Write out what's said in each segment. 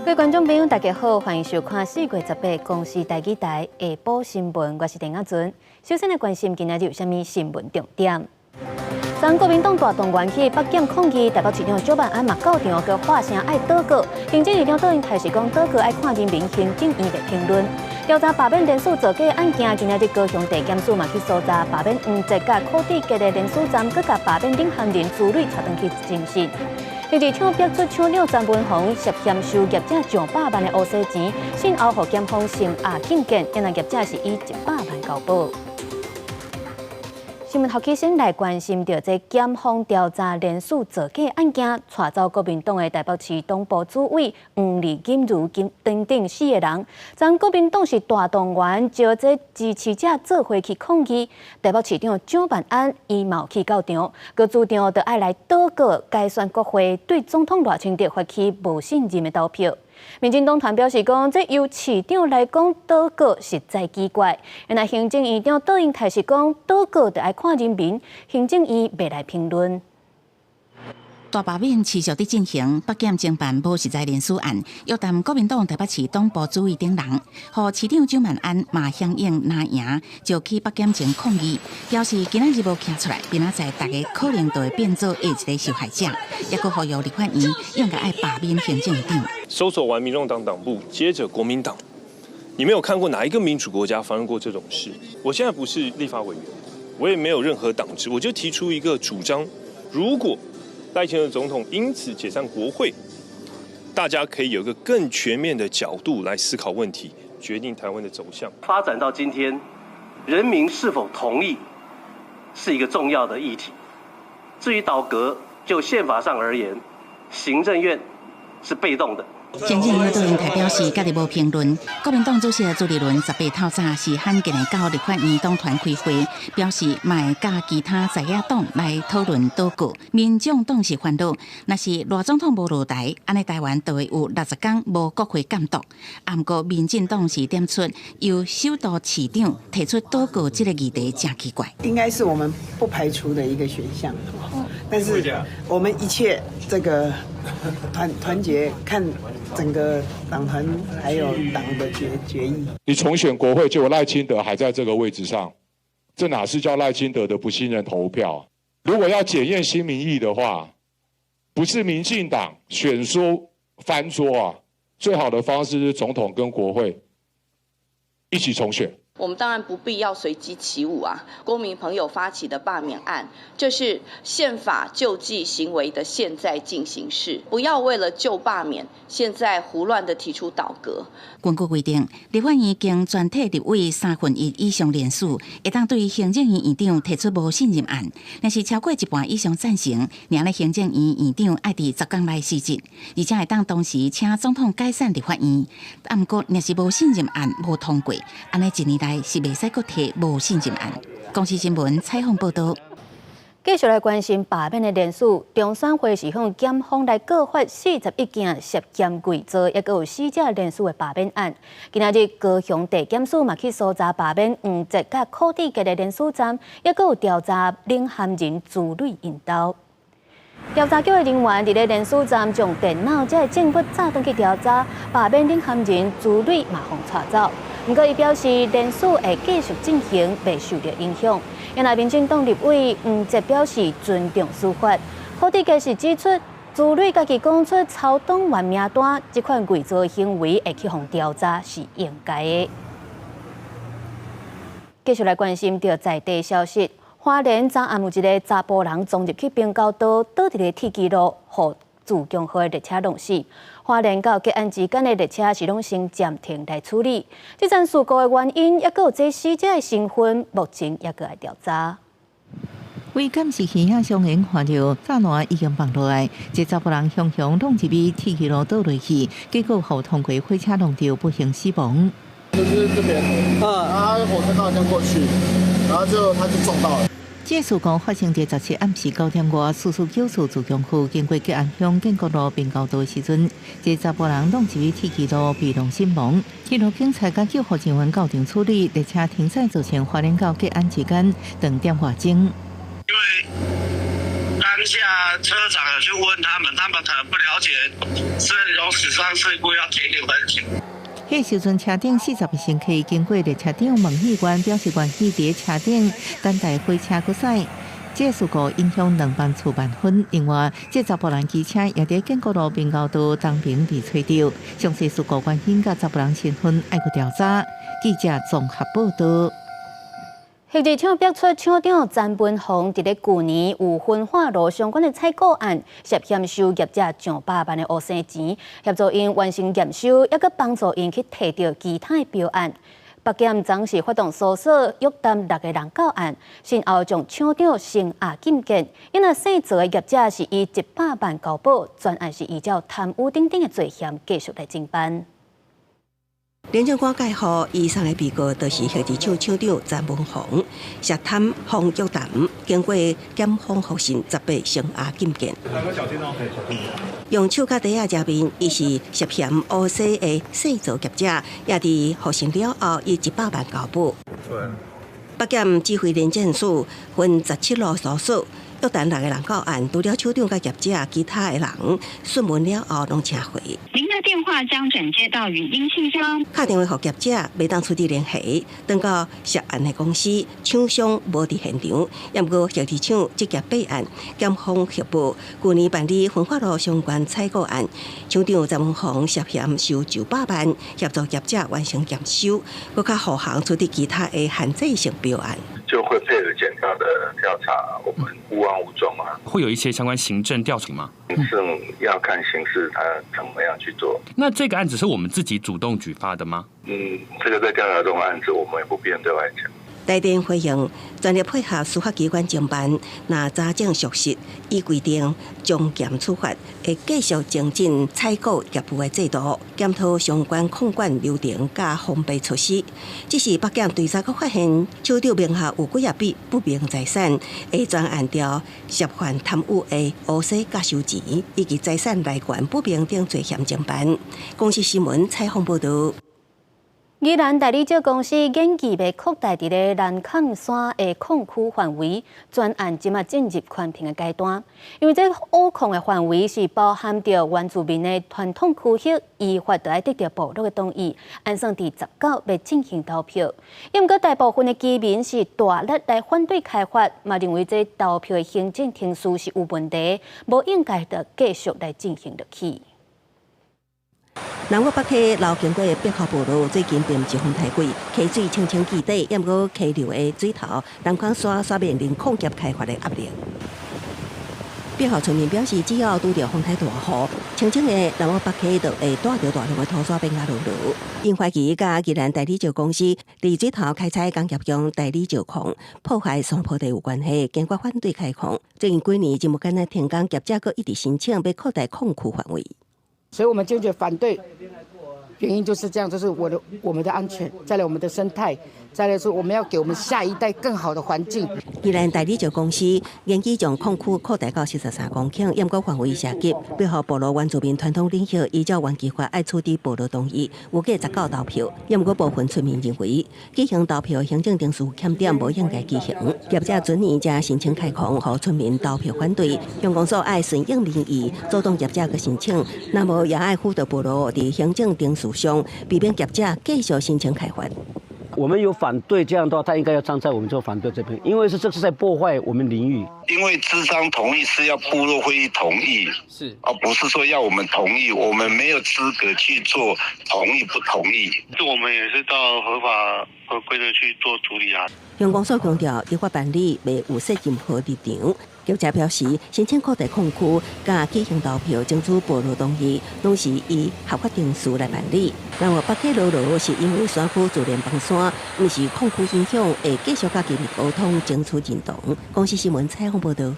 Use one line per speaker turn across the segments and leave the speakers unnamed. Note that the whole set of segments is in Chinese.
各位观众朋友，大家好，欢迎收看4月18公视台语台下晡新闻，我是陈雅纯。首先来关心今日有啥物新闻重点。从国民党大动员去北检抗议，台北市长蒋万安嘛到场，佮发声爱倒戈。行政院长倒应台是讲倒戈爱看人民，行政院的评论。调查罢免人事造假案件，今日高雄地检署嘛去搜查罢免黄捷甲柯地吉的人事站，佮甲罢免领航人朱蕊查登去侦讯。另一抢逼出抢两张文红，涉嫌收业者上百万的乌西钱，信后互检方成压警件，因为业者是以100万交保。新闻头起先来关心到这检方调查人事造假案件，带走国民党的台北市东部主委黄丽锦如等等4个人。将国民党是大动员，招这支持者做伙去抗议。台北市长蒋万安伊嘛有去到场，佮主张着爱来倒戈改选国会，对总统赖清德发起无信任的投票。民进党团表示讲，这由市长来讲倒戈实在奇怪。原来行政院长倒应台是讲倒戈就爱看人民，行政院未来评论。
大罢免持续地进行，北检侦办无实在人事案，约谈国民党台北市东部主委等人，和市长蒋万安嘛响应拿赢，就去北检前抗议，表示今仔日无站出来，明仔载大家可能就会变做下一个受害者，也佫呼吁立法院应该爱罢免行政院长。
搜索完民众党党部，接着国民党，你没有看过哪一个民主国家发生过这种事？我现在不是立法委员，我也没有任何党职，我就提出一个主张：如果赖清德总统因此解散国会，大家可以有一个更全面的角度来思考问题，决定台湾的走向。
发展到今天，人民是否同意是一个重要的议题。至于倒阁，就宪法上而言，行政院是被动的。
行政院倒应台表示，家己无评论。国民党主席朱立伦18透早是罕见的到立法院党团开会，表示卖甲其他在野党来讨论倒戈。民众党是反对，若是赖总统无落台，安尼台湾就会有60天无国会监督。不过民进党是点出，由首都市长提出倒戈这个议题，真奇怪。
应该是我们不排除的一个选项，但是我们一切这个团结看。整个党团还有党的决议，
你重选国会，结果赖清德还在这个位置上，这哪是叫赖清德的不信任投票？如果要检验新民意的话，不是民进党选书翻桌啊，最好的方式是总统跟国会一起重选。
我们当然不必要随机起舞啊！公民朋友发起的罢免案，这是宪法救济行为的现在进行式，不要为了就罢免，现在胡乱的提出倒阁。
根据规定，立法院经全体立委1/3以上人数，会当对行政院院长提出无信任案。若是超过一半以上赞成，让咧行政院院长爱伫10天内辞职，而且会当同时请总统解散立法院。不过，若是无信任案无通过，安尼一年来是袂使阁提无信任案。公视新闻采访报道。
继续来关心罢免的人事，中选会是向检方来告发41件涉嫌伪造，也有4只人事的罢免案。今仔日高雄地检署嘛去搜查罢免黄捷甲柯地吉的人事站，也有调查领航人朱蕊引导。调查局的人员伫咧人事站将电脑才证物炸登去调查，罢免领航人朱蕊嘛互带走。不过，伊表示人事会继续进行，未受到影响。原来民进党立委黄捷表示尊重司法，柯地吉是指出朱蕊家己讲出操党员名单，这款伪造行为会去互调查是应该的。继续来关心到在地消息，花莲昨暗有一个查甫人撞入去冰沟岛，倒伫咧铁基路，互自强号的列车弄死。花莲到吉安之间的列车是拢先暂停来处理。这件事故的原因，也有这死者的身份，目前也搁来调查。
为监视现场相关看到炸弹已经放落来，这查甫人雄雄弄一米铁轨路倒落去，结果后通过火车弄到不幸死亡。
就是这边，火车刚好这过去，然后他就撞到了。
这事故发生在17暗时9点外，苏救署自强区经过吉安乡建国路并交道时阵，这查甫人弄一米铁轨路被弄身亡。记录警察甲救护人员到场处理，列车停驶造成花莲到吉安之间2点外钟。
因为下车长有去问他们可能不了解圣荣死伤事故要提领分析。
迄时阵，车顶40个乘客经过列车长问议员，表示愿意伫车顶等待火车过驶。这事故影响2班次万分。另外，这查甫人机车也伫建国路滨高道当兵被吹掉。详细事故原因甲查甫人身份爱去调查。记者综合报道。
昔日抢逼出厂长詹文宏，伫咧去年有分化路相关的采购案，涉嫌收业者上百万的乌生钱，协助因完成验收，也佮帮助因去摕到其他的标案。北检当时发动搜索，约谈6个人告案，先后将厂长升压禁见，因为姓赵的业者是以100万交保，专案是依照贪污等的罪嫌继续来侦办。
廉政官介护以上的被告，就是核子厂厂长詹文宏，涉贪方约谈，经过检方复审18升压禁见。用手甲底下遮面，伊是涉嫌乌洗的姓赵业者，也伫复审了后以100万交保。北检指挥廉政署分17路搜索。约谈6个人告案，除了厂长甲业者，其他的人讯问了后拢撤回。
您的电话将转接到语音信箱。
打电话给业者，未当取得联系。等到涉案的公司，厂商无伫现场，也毋过核子厂积极备案，检方协报去年办理焚化炉相关采购案，厂长詹文宏涉嫌收900万，协助业者完成验收，佮较护航处理其他的限制性标案。
就会配合检察的调查，我们无枉无状啊。
会有一些相关行政调查吗？
行政要看刑事他怎么样去做。
那这个案子是我们自己主动举发的吗？
这个在调查中的案子，我们也不便对外讲。
台电回应，全力配合司法机关侦办，那查证属实，依规定将检处罚，会继续精进采购业务的制度，检讨相关控管流程甲防备措施。只是北检调查阁发现，厂长名下有几笔不明财产，会专按照涉犯贪污的乌洗甲收钱，以及财产来源不明等罪嫌侦办。公司新闻采访报道。
宜兰代理这公司研计要扩大伫咧南崁山的矿区范围，专案即马进入环评的阶段。因为这挖矿的范围是包含着原住民的传统区域，依法就要得到部落的同意，按算伫19要进行投票。因过大部分的居民是大力来反对开发，嘛认为这投票的行政程序是有问题，无应该着继续来进行落去。
南国北溪流经过的碧河部落，最近并一风太贵，溪水清清见底，也毋过溪流的水头，南崁山煞面临矿业开发的压力。碧河村民表示，只要拄着风台大雨，清清的南国北溪就会带着大量的土沙变压落落。因怀疑甲宜兰代理石公司伫水头开采工业用代理石矿，破坏山坡地有关系，坚决反对开矿。最近几年，真无敢若停工，业者阁一直申请要扩大矿区范围。
所以我们坚决反对，原因就是这样，就是我们的安全，再来我们的生态，再来说我们要给我们下一代更好的环境。
宜兰代理石公司研究将矿区扩大到43公顷，也过范围涉及，要互部落原住民传统领域依照原计划爱取得部落同意，有计19投票，也过部分村民认为举行投票行政程序欠点，无应该举行。业者准年才申请开矿，互村民投票反对，乡公所爱顺应民意，主动业者个申请，那么也爱辅导部落伫行政程序上，避免业者继续申请开发。
我们有反对这样的话，他应该要站在我们这反对这边，因为这是在破坏我们领域。
因为咨商同意是要部落会议同意，
是，
而不是说要我们同意，我们没有资格去做同意不同意。这我们也是到合法合规的去做处理啊。
乡公所强调，依法办理，未有设任何立场。业者表示，申请扩大矿区、甲举行投票、争取部落同意，拢是依合法程序来办理。然而，北溪路路是因为山区自然崩山，毋是矿区影响，会继续甲居民沟通，争取认同。公司新闻采访报道。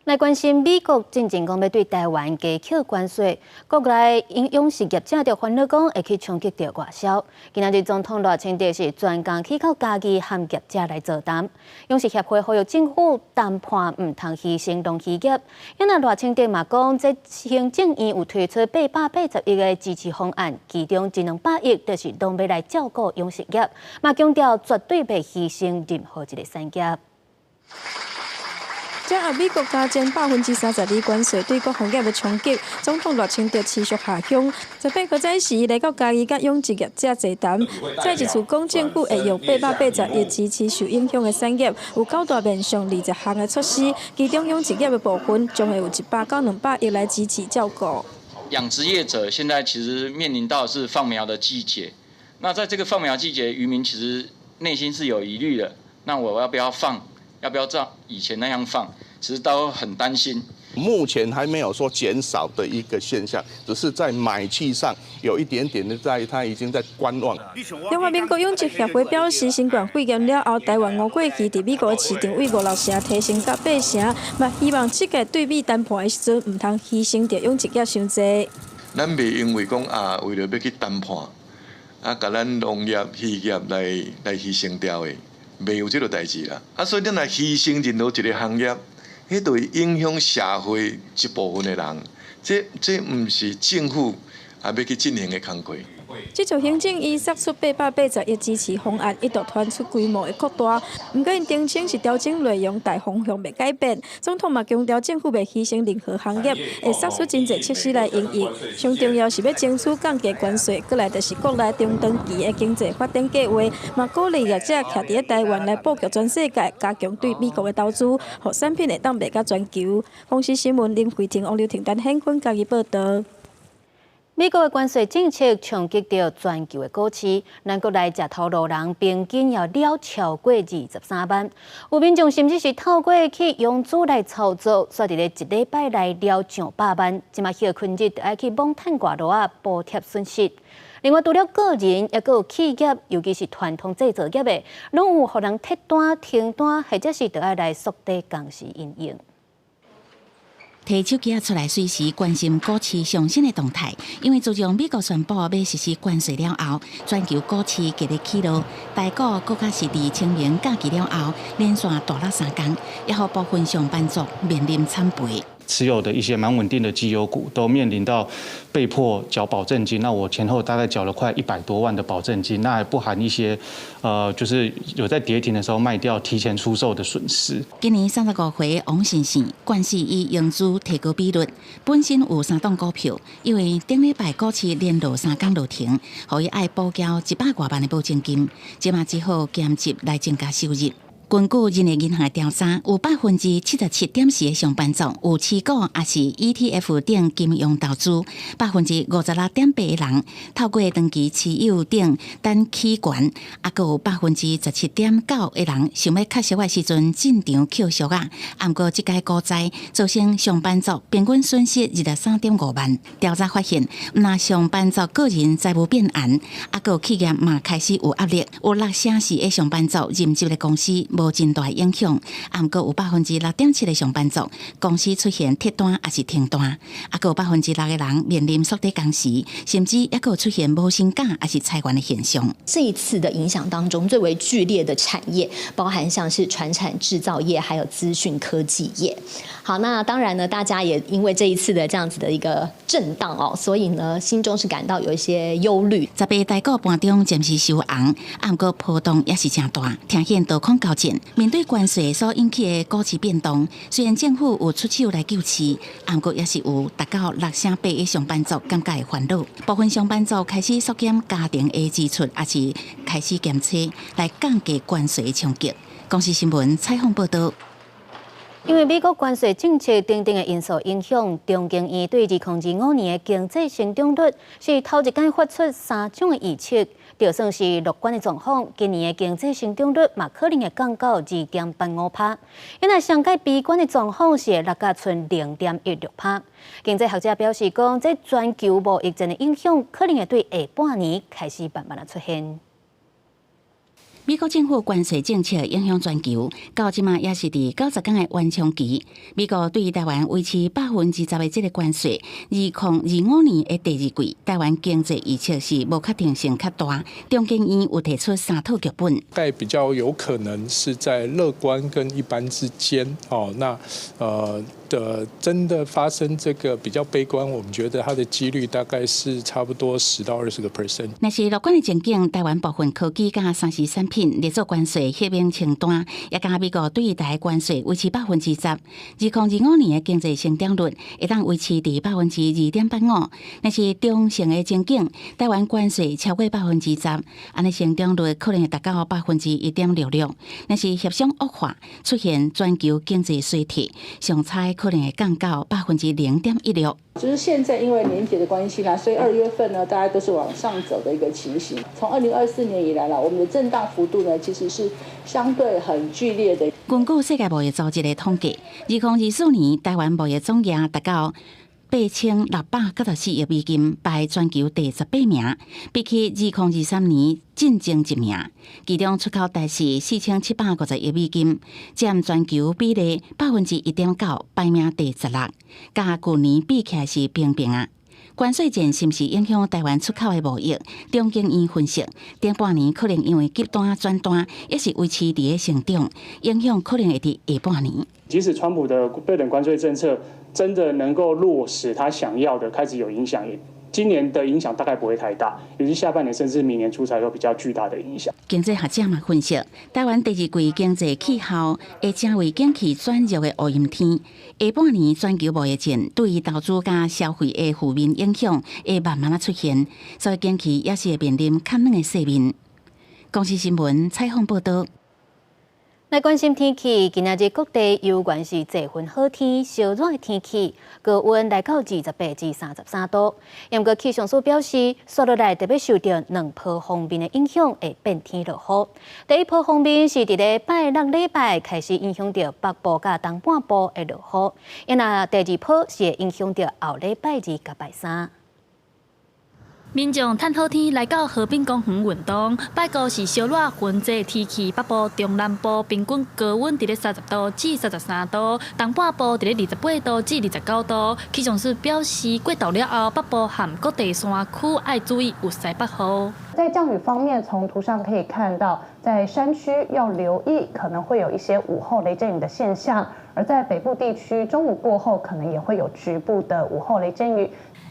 来关心美国真正讲要对台湾加扣关税，国内勇士业者就烦恼讲会去冲击到外销。今仔日总统赖清德是专工去到家己和业者来座谈。勇士协会呼吁政府谈判唔通牺牲农渔业。因那赖清德嘛讲，这行政院有推出880亿的支持方案，其中100亿就是拢要来照顾勇士业，嘛强调绝对袂牺牲任何一个产业。
这后美国加征32%关税，对各行业的冲击，总统热情地持续下乡。18号早时来到嘉义甲养殖业者座谈，再一次讲政府会用880亿支持受影响的产业，有9大面向20项的措施，其中养殖业的部分将会有100到200亿来支持照顾。
养殖业者现在其实面临到的是放苗的季节，那在这个放苗季节，渔民其实内心是有疑虑的。那我要不要放？要不要照以前那样放？其实都很担心。
目前还没有说减少的一个现象，只是在买气上有一点点的它已经在观望。
中华民国养殖协会表示，新冠肺炎了后，台湾五过期在美国的市场为5、6成提升到8成，嘛希望这个对美谈判的时阵，唔通牺牲掉养殖业伤济。
咱袂因为讲为了要去谈判，甲咱农业、渔业来牺牲掉的，袂有这个代志啦。所以咱来牺牲任何一个行业。迄就会影响社会一部分的人，这唔是政府要去进行的工作。
这次行政院释出880亿支持方案，一度传出规模的扩大。不过因澄清是调整内容，大方向未改变。总统嘛强调，政府未牺牲任何行业，会释出真侪措施来应应。上重要是要争取降低关税，过来就是国内中长期的经济发展计划，嘛鼓励业者徛伫台湾来布局全世界，加强对美国的投资，让产品会当卖到全球。公司新闻林慧婷、王刘婷、陈显坤家己报道。
美国的关税政策冲击到全球的股市，咱国内食头路人平均要了超过23万。有民众甚至是透过去用资来操作，煞伫咧一礼拜内了上100万，即马休困日就爱去猛趁外路补贴损失。另外，除了个人，也有企业，尤其是传统制造业的，拢有互人贴单、停单，或者是就爱来缩短工时营运。
摕手机出来，随时关心股市上升的动态。因为自从美国宣布要实施关税了后，全球股市激烈起落，台股更加是伫清明假期了后，连续大落3天，也互部分上班族面临惨赔。
持有的一些蛮稳定的绩优股都面临到被迫缴保证金，那我前后大概缴了快100多万的保证金，那还不含一些就是有在跌停的时候卖掉、提前出售的损失。
今年35岁王先生，惯势以盈资提高比率，本身有3档股票，因为顶礼拜股市连落3天落停，所以爱补交100多万的保证金，即马只好兼职来增加收入。根据人力银行的调查，有77.4%的上班族有持股也是 ETF 等金融投资，56.8%的人透过长期持有等等期权，也佮有17.9%的人想要较俗的时阵进场捡俗啊。不过这届股灾造成上班族平均损失23.5万。调查发现，那上班族个人债务变严，也佮有企业嘛开始有压力，有6%的上班族任职的公司无真大影响，不过有6.7%的上班族公司出现贴单还是停单，也有6%的人面临缩短工时，甚至也有出现无薪假还是裁员的现象。
这一次的影响当中，最为剧烈的产业包含像是传产制造业，还有资讯科技业。好，那当然呢，大家也因为这一次的这样子的一个震荡哦，所以呢，心中是感到有一些忧虑。
18台股盘中暂时收红，不过波动也是真大，呈现多空交战。面对关税所引起的股市变动，虽然政府有出手来救市，不过也是有达到6.8%的上班族感觉的烦恼。部分上班族开始缩减家庭的支出，也是开始检测来降低关税的冲击。公司新闻采访报道。
因为美国关税政策等等的因素影响，中经院对2025年的经济成长率是头一届发出3种的预测，就算是乐观的状况，今年的经济成长率嘛可能会降到2.85%。因为上届悲观的状况是落甲剩0.16%。经济学者表示讲，这全球无疫情的影响，可能会对下半年开始慢慢的出现。
美国政府关税政策影响全球，到即马也是伫90天的缓冲期。美国对台湾维持20%的这个关税。2025年的第2季，台湾经济预测是无确定性较大。中经院有提出3套剧本，
概比较有可能是在乐观跟一般之间。
真的发生这个比较悲观，我们觉得它的几率大概是差不多10到20%。
若是乐观的前景，台湾部分科技甲3C产品列作关税协定清单，也甲美国对台关税维持10%。2025年的经济成长率会当维持伫2.85%。若是中性的前景，台湾关税超过10%，安尼成长率可能会达到1.66%。若是协商恶化，出现全球经济衰退，上差可能会降到0.16%。
就是现在因为年节的关系啦，所以2月份呢，大家都是往上走的一个情形。从2024年以来啦，我们的震荡幅度呢，其实是相对很剧烈的。
根据世界贸易组织的统计，2024年台湾贸易总额达到8694亿美金，排全球第18名，比起2023年进前1名。其中出口大是4750亿美金，占全球比例1.9%，排名第16，甲去年比起来是平平啊。关税战是毋是影响台湾出口的贸易？中经院分析，顶半年可能因为急单转单，也是维持伫个成长，影响可能会伫下半年。
即使川普的对等关税政策真的能够落实他想要的，开始有影响，今年的影响大概不会太大，尤其下半年甚至明年初才有比较巨大的影响。
经济学者嘛分析，台湾第2季经济气候会成为景气转弱的乌阴天，下半年全球贸易战对投资加消费的负面影响会慢慢出现，所以景气也是会面临较软的势面。公司新闻采访报道。
来关心天气，今仔日各地有关是这份好天、烧热的天气，高温来到28至33度。不过气象署表示，接落来特别受到2波锋面的影响，会变天落雨。第一波锋面是伫咧拜6礼拜开始影响到北部甲东半部的落雨，那第2波是会影响到后礼拜2甲拜3。
民众趁好天来到河滨公园运动，拜五是烧热混杂天气，北部、中南部平均高温伫咧30度至33度，东半部伫咧28度至29度。气象署表示，过昼了后，北部和各地山区要注意有西北风。
在降雨方面，从图上可以看到，在山区要留意可能会有一些午后雷阵雨的现象，而在北部地区，中午过后可能也会有局部的午后雷阵雨。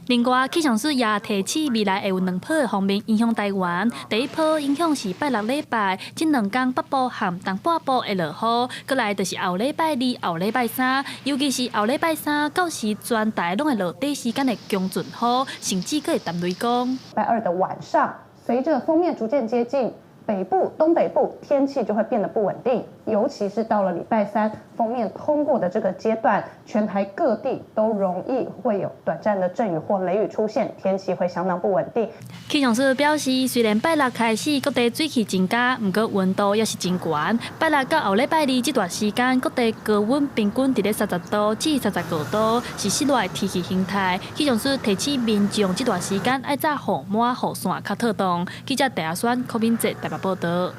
另外，气象署也提醒未来会有2波的锋面影响台湾。第一波影响是拜6礼拜，这2天北部和东半部会落雨，过来就是后礼拜2、后礼拜3，尤其是后礼拜3，到时全台拢会落短时间的强阵雨，甚至可会打雷公。
拜2的晚上，随着锋面逐渐接近北部、东北部，天气就会变得不稳定，尤其是到了礼拜3，锋面通过的这个阶段，全台各地都容易会有短暂的阵雨或雷雨出现，天气会相当不稳定。
气象署表示，虽然拜6开始各地水汽增加，不过温度也是真高。拜6到后礼拜2这段时间，各地高温平均伫咧30度至39度，是室内天气形态。气象署提醒民众这段时间要早雨满、雨伞较透冻。记者戴亚轩、柯敏哲台北报道。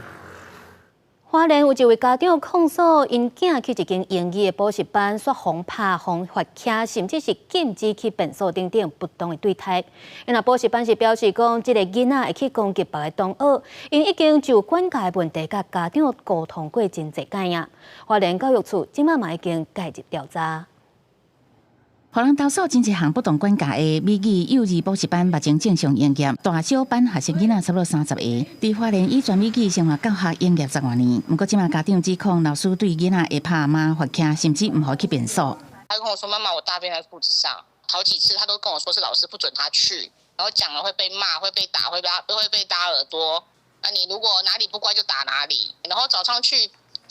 花莲有一位家长控诉，因囝去一间英语的补习班，说防拍、防罚卡，甚至是禁止去便所等等不当的对待。因补习班是表示讲，这个囡仔会去攻击别个同学，因已经就管教的问题甲家长沟通过真侪届啊。花莲教育处即马嘛已经介入调查。
互人投诉真侪项不当管教的美语幼儿补习班目前正常营业，大小班学生囡仔差不多30个。伫花莲以全美语生活教学营业10多年，不过即马家长指控老师对囡仔会拍骂、罚卡，甚至唔好去便所。
他跟我说：“妈妈，我大便在裤子上。”好几次他都跟我说是老师不准他去，然后讲了会被骂、会被打、会被打耳朵。那你如果哪里不乖就打哪里，然后早上去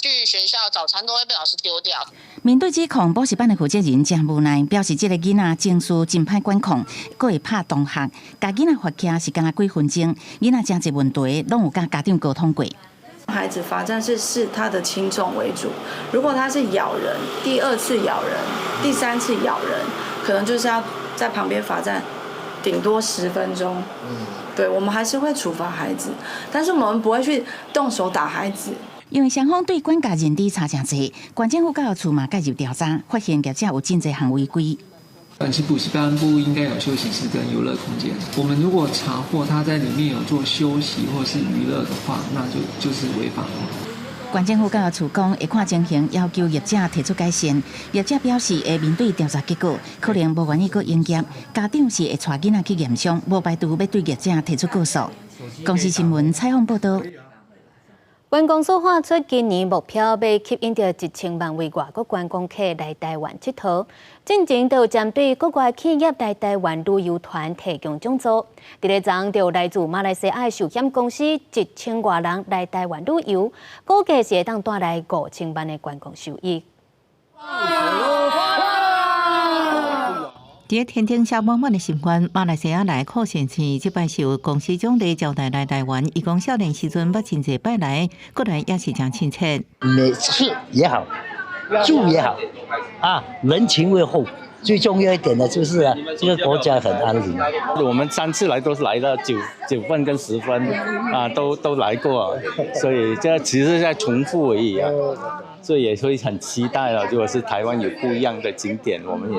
学校早餐都会被老师丢掉。
面对指控，补习班的负责人真无奈，表示这个囡仔情绪真歹管控，佫会拍同学，甲囡仔罚卡是敢若几分钟，囡仔真侪问题拢有甲家长沟通过。
孩子罚站是他的轻重为主，如果他是咬人，第2次咬人，第3次咬人，可能就是要在旁边罚站，顶多10分钟。对，我们还是会处罚孩子，但是我们不会去动手打孩子。
因为双方对管教认知差真侪，县政府教育处嘛介入调查，发现业者有真侪项违规。
短期补习班不应该有休息室跟游乐空间。我们如果查获他在里面有做休息或是娱乐的话，那就是违法的。
县政府教育处讲，会看情形要求业者提出改善。业者表示，会面对调查结果，可能无愿意搁营业。家长是会带囡仔去验伤，无排除要对业者提出告诉。公司新闻采访报道。
观光署喊出今年目标要吸引到1000万位外国观光客来台湾佚佗，进前就有针对国外企业来台湾旅游团提供奖助。伫咧昨就有来自马来西亚寿险公司1000外人来台湾旅游，估计是会当带来5000万的观光收益。
伫天顶下满满的心愿，马来西亚来酷县市即摆是有公司长嚟招待来台湾。伊讲少年时阵捌真济摆来，过来也是真亲切。
美食也好，住也好，人情味厚。最重要一点的就是这个国家很安宁。
我们3次来都是来到9份跟10分都来过，所以这其实是在重复而已所以也会很期待了。如果是台湾有不一样的景点，我们也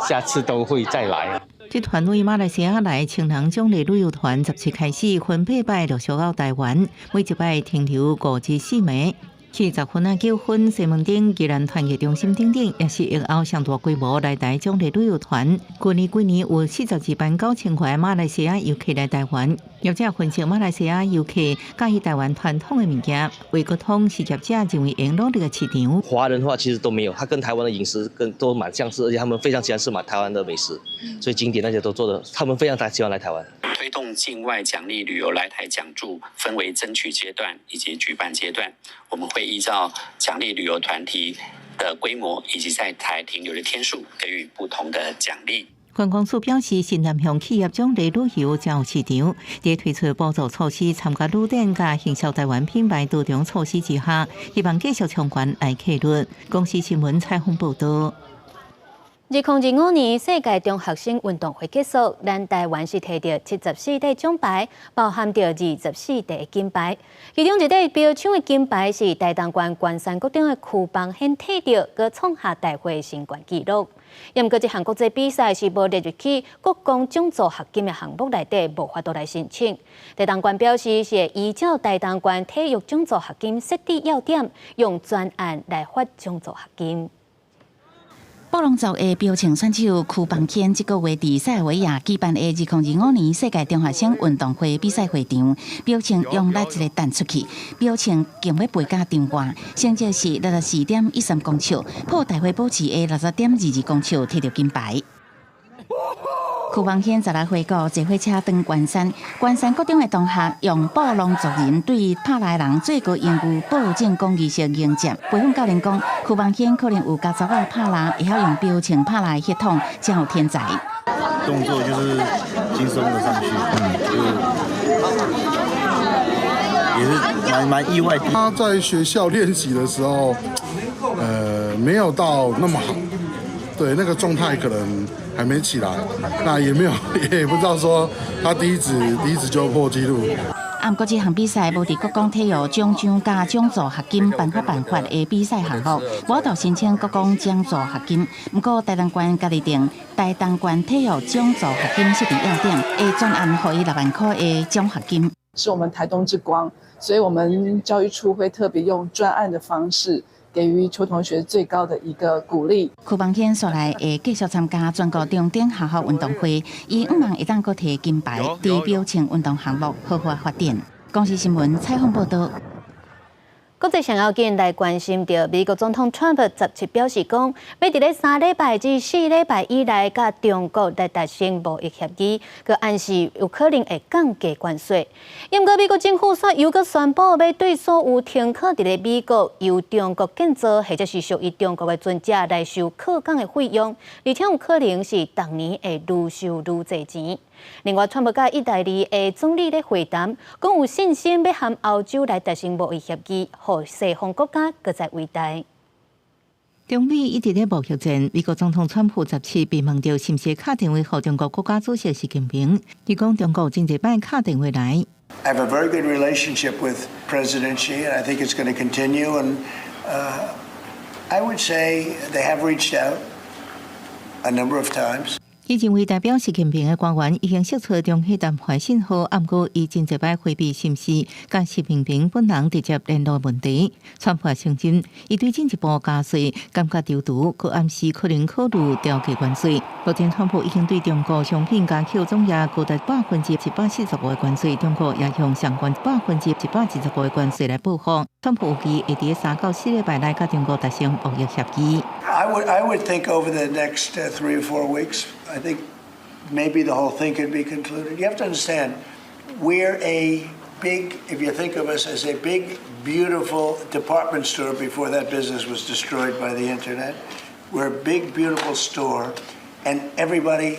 下次都会再来。
这团为马来西亚来青人奖励旅游团17开始分配摆陆续到台湾，每一摆停留5至4暝。70分9分，西门町宜兰团结中心等等，也是疫后上大规模来台奖励旅游团。去年有42万9000块马来西亚游客来台湾。业者分析马来西亚游客介意台湾传统的物件，为沟通事业者认为会努力的市场。
华人的话其实都没有，他跟台湾的饮食都蛮相似，而且他们非常喜欢吃台湾的美食，所以景点那些都做的，他们非常喜欢来台湾。
推动境外奖励旅游来台奖助分为争取阶段以及举办阶段，我们会依照奖励旅游团体的规模以及在台停留的天数给予不同的奖励。
观光署表示，新南向企业奖励旅游真有市场，在推出补助措施、参加旅展加行销台湾品牌多种措施之下，希望继续冲关来客率。公司新闻采访报道。
2025年世界中学生运动会结束，咱台湾是摕到74块奖牌，包含着24块金牌。其中一块标抢的金牌是台东县关山国中的区邦宪摕到，佮创下大会新冠纪录。也毋过，这项国际比赛是无列入去国光奖助学金的项目内底，无法度来申请。台东县表示是会依照台东县体育奖助学金设置要点，用专案来发奖助学金。
布隆族的标青选手区邦宪这个月伫塞尔维亚举办的2025年世界中学生运动会比赛会场，标青用力一个弹出去，标青竟要飞到场外，成绩是64.13公尺，破大会保持的60.22公尺，摕到金牌。区邦宪16岁过坐火车登关山高中的同学用布隆族人对帕来人最高英语保证公仪式迎接。培训教练讲，区邦宪可能有教查某帕来会晓用标情帕来血统，真有天才。
动作就是轻松的上去，也是蛮意外的。
他在学校练习的时候，没有到那么好，对那个状态可能还没起来，那也不知道说他第一次就破纪录。
不过这项比赛无伫国光体育奖章加奖助学金颁发的比赛项目，我就申请国光奖助学金。不过台东县家己定台东县体育奖助学金设定要点，会专案给予6万块的奖学金。
是我们台东之光，所以我们教育处会特别用专案的方式，给予邱同学最高的一个鼓励。
区邦宪说来会继续参加全国中等学校运动会，伊希望会当搁摕金牌，伫标青运动项目好好发展。公司新闻采访报道。
国际上要紧来关心到美国总统川普17表示讲，要伫咧3礼拜至4礼拜以内，甲中国来达成贸易协议，佮暗示有可能会降低关税。因过美国政府又佮宣布要对所有停靠伫咧美国由中国建造或者是属于中国的船只来收靠港的费用，而且有可能是逐年会愈收愈侪钱。另外，川普甲意大利的总理咧会谈，讲有信心要和欧洲来达成贸易协议，互西方国家搁再伟大。
中美一直咧贸易战，美国总统川普17被问到是毋是打电话给中国国家主席习近平，伊讲中国真侪摆打电话来。
I have a very good relationship with President Xi, and I think it's going to continue. And I would say they have reached out a number of times.
已经为代表习近平的官员已经释出中迄谈判信号，暗过伊真侪摆回避心思，甲习近平本人直接联络问题。川普承认，伊对进一步加税感觉丢毒，佮暗示可能考虑调低关税。目前川普已经对中国商品加扣总额高达145%的关税，中国也向相关125%的关税来报复。川普有期会伫3到4礼拜内甲中国达成贸易协议。
I would think over the next 3 or 4 weeks, I think maybe the whole thing could be concluded. You have to understand, we're a big, if you think of us as a big, beautiful department store before that business was destroyed by the internet. We're a big, beautiful store, and everybody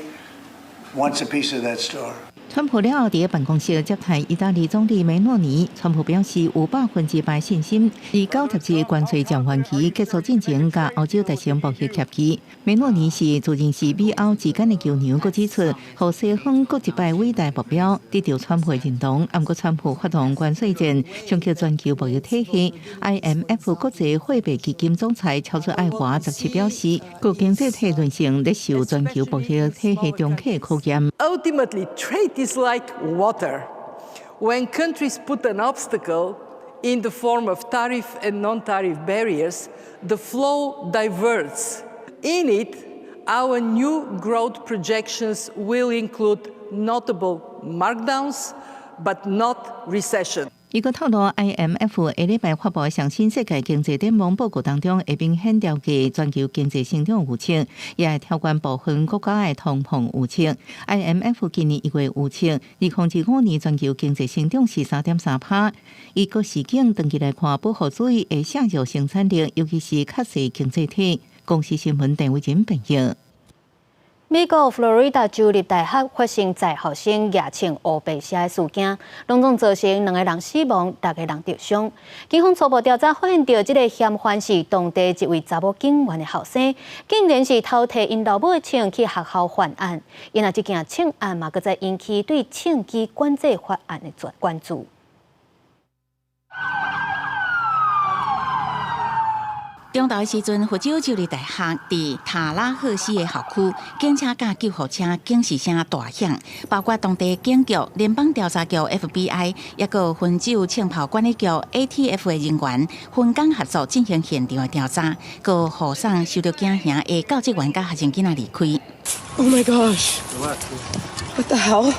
wants a piece of that store.
川普了后，伫办公室接待意大利总理梅诺尼。川普表示有100%信心，以90日关税暂缓期结束进前，甲欧洲达成贸易协议。梅诺尼是自认是美欧之间的桥梁，佮指出，和西方各一摆伟大目标得到川普认同。不过，川普发动关税战，冲击全球贸易体系。IMF 国际货币基金总裁乔治·艾华17表示，各经济体韧性咧受全球贸易体系中期的考验。
Ultimately, trade is like water. When countries put an obstacle in the form of tariff and non-tariff barriers, the flow diverts. In it, our new growth projections will include notable markdowns, but not recession.
伊个透露 ，IMF 下礼拜发布上新世界经济展望报告当中，会明显调低全球经济成长预测，也会调高部分国家的通膨预测。IMF 今年1月预测，2025年全球经济成长是3.3%。伊个事件长期来看，保护主义会削弱生产力，尤其是较细经济体。公司新闻陈伟珍报道。
美国佛罗里达州立大学发生在学生夜穿乌白鞋的事件，拢总造成2个人死亡，10个人受伤。警方初步调查发现，到这个嫌犯是当地一位查某警员的后生，竟然是偷摕因老母的枪去学校犯案。因为这件枪案嘛，搁再引起对枪支管制法案的关注。
中昼的时阵，佛州州立大学伫塔拉赫西的校区，警车甲救护车警示声大响，包括当地警局、联邦调查局 FBI， 也有分州枪炮管理局 ATF 的人员分工合作进行现场的调查，佮护送受到惊吓的教职员甲学生囡仔离开。
Oh my gosh! What the hell?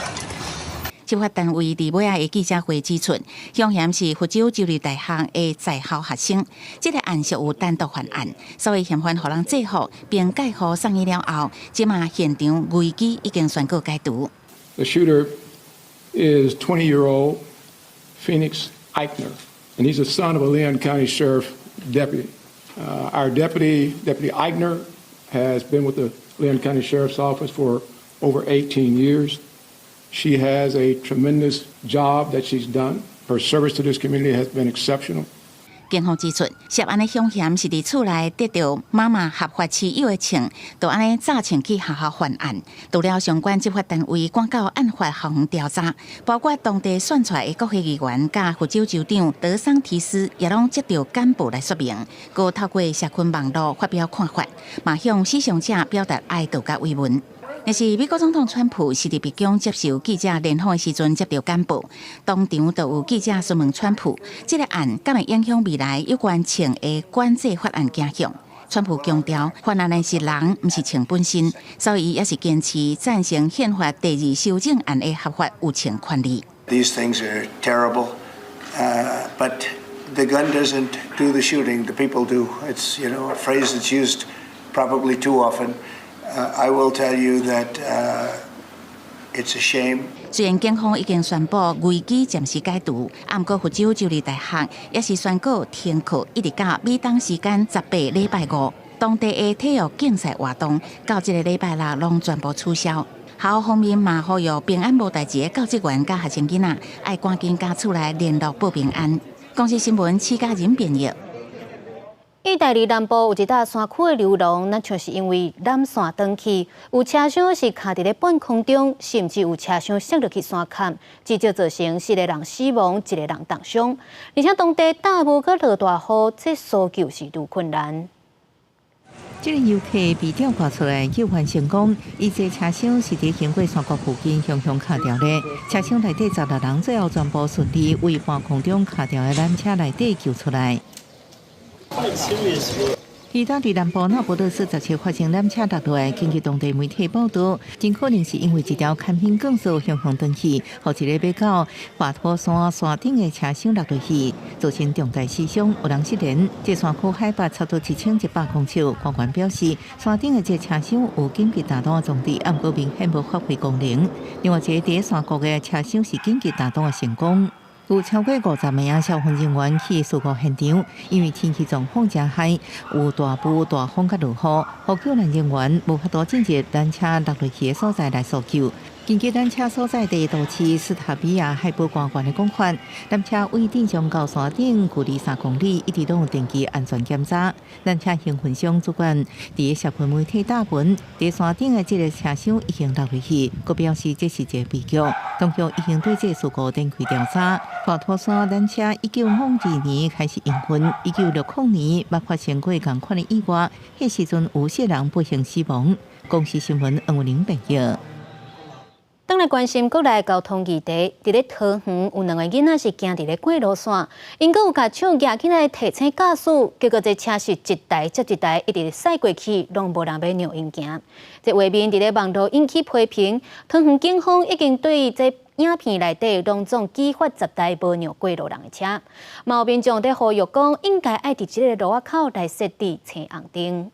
执法单位伫尾仔的记者会指出，凶嫌是佛州州立大学的在校学生。这个案属有单独犯案，所以嫌犯互人制服并介护送医了后，即马现场危机已经宣告解除。
The shooter is 20-year-old Phoenix Eichner, and he's the son of a Leon County Sheriff deputy. Our deputy Eichner, has been with the Leon County Sheriff's Office for over 18 years. She has a tremendous job that she's done. Her service to this community has been exceptional.
警方指出，涉案的凶嫌是伫厝内得到妈妈合法持有的枪，就安尼早前去学校犯案。除了相关执法单位赶到案发校园调查，包括当地选出来的国会议员甲佛州州长德桑提斯，也拢接到干部来说明，佮透过社群网络发表看法，嘛向死伤者表达哀悼甲慰问。但是美国总统川普是伫白宫接受记者联访的时阵接到干部，当场就有记者询问川普，这个案敢会影响未来有关枪的管制法案走向？川普强调，犯案的是人，不是枪本身，所以也是坚持赞成宪法第2修正案的合法有枪权利。
These things are terrible, but the gun doesn't do the shooting. The people do. It's a phrase that's used probably too often. I will tell you that it's a shame.
虽然警方已经宣布危机暂时解除，不过佛州州立大学也是宣告停课，一直到美东时间18礼拜5，当地的体育竞赛活动到这个礼拜6拢全部取消。校方面嘛呼吁平安无代志的教职员甲学生囡仔，爱赶紧家厝来联络报平安。公司新闻徐家仁编译。
意大利南部有一搭山区的流浪，那就是因为缆线断去，有车厢是卡伫咧半空中，甚至有车厢摔落去山坎，至少造成4个人死亡，1个人重伤。而且当地大雾佮落大雨，这搜救是愈困难。
这个游客被吊挂出来救援成功，伊这车厢是伫经过山谷附近向卡掉的，车厢内底16人最后全部顺利为半空中卡掉的缆车内底救出来。意大利南部那不勒斯17发生缆车落来，根据当地媒体报道，真可能是因为一条牵引钢索向断去，和一个要到华托山山顶的车厢落落去，造成重大死伤，有人失联。这山区海拔差不多1100公尺，官员表示，山顶的这车厢有紧急打洞的装置，不过明显无发挥功能。另外一个伫山谷的车厢是紧急打洞的成功。有超过50名消防人员去事故现场，因为天气状况真歹，有大雾、大风甲落雨，呼救援人员无法度进入缆车落落去的所在来搜救。根据缆车所在地都市斯塔比亚海保官员的讲法，缆车为正常到山顶距离3公里，一直都有定期安全检查。缆车兴奋箱主管伫社群媒体打文，伫山顶的这个车厢已经落落去，佮表示这是一个悲剧。当局已经对这事故展开调查。华托山缆车1952年开始营运，1960年捌发生过同款的意外，迄时阵有7人不幸死亡。公视新闻黄文玲报道。
当来关心国内交通议题，伫咧桃园有2个囡仔是行伫咧过路线，因佫有甲手举起来提醒驾驶，结果这车是一台接一台一直驶过去，拢无人要让因行。这画面伫咧网络引起批评，桃园警方已经对这影片内底拢总举发10台无让过路人的车，有民众在呼吁讲，应该爱伫这个路仔口来设置青红灯。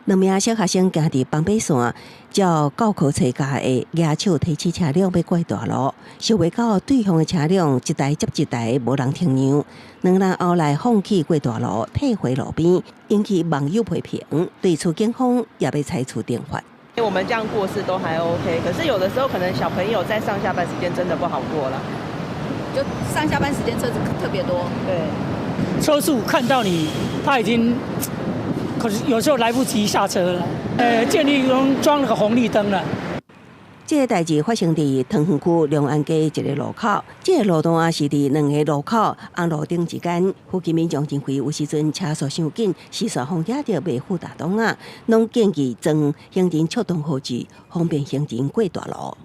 2名小学生行伫绑北线，照教科册教的，举手提起车辆要过大路，想袂到对方的车辆一台接一台无人停让，2人后来放弃过大路，退回路边，引起网友批评。对此，警方也要采取电法。
我们这样过是都还 OK， 可是有的时候可能小朋友在上下班时间真的不好过了，
就上下班时间车子特别多，
对，
车速看到你，他已经。可是有时候来不及下车了，建议装那个红绿灯了。
这个代志发生伫桃园区龙安街一个路口，这个路段是伫2个路口红路灯之间。附近民众认为有时阵车速伤紧，时速风惹着袂负大档啊，拢建议装行人触动号志，方便行人过大路。